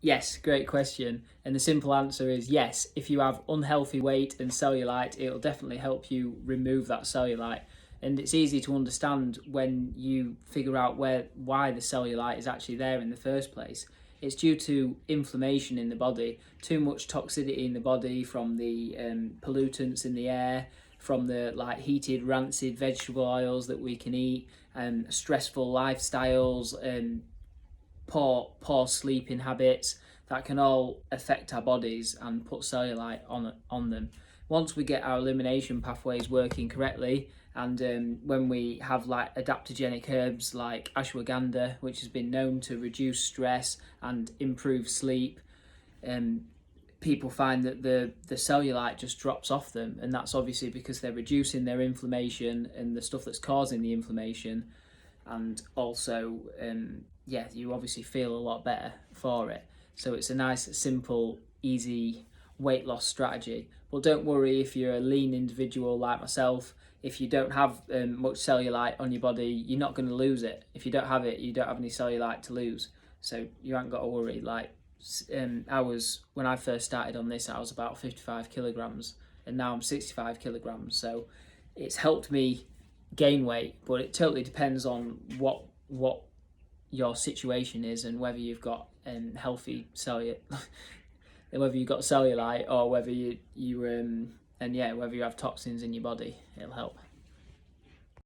Yes, great question. And the simple answer is yes. If you have unhealthy weight and cellulite, it'll definitely help you remove that cellulite. And it's easy to understand when you figure out why the cellulite is actually there in the first place. It's due to inflammation in the body, too much toxicity in the body from the pollutants in the air, from the like heated rancid vegetable oils that we can eat, and stressful lifestyles, and poor sleeping habits, that can all affect our bodies and put cellulite on them. Once we get our elimination pathways working correctly, and when we have like adaptogenic herbs like ashwagandha, which has been known to reduce stress and improve sleep, people find that the cellulite just drops off them, and that's obviously because they're reducing their inflammation and the stuff that's causing the inflammation. And also you obviously feel a lot better for it. So it's a nice, simple, easy weight loss strategy. But don't worry if you're a lean individual like myself. If you don't have much cellulite on your body, you're not going to lose it. If you don't have it, you don't have any cellulite to lose. So you haven't got to worry. Like when I first started on this, I was about 55 kilograms, and now I'm 65 kilograms. So it's helped me gain weight, but it totally depends on what your situation is and whether you've got healthy whether you've got cellulite, or whether whether you have toxins in your body. It'll help.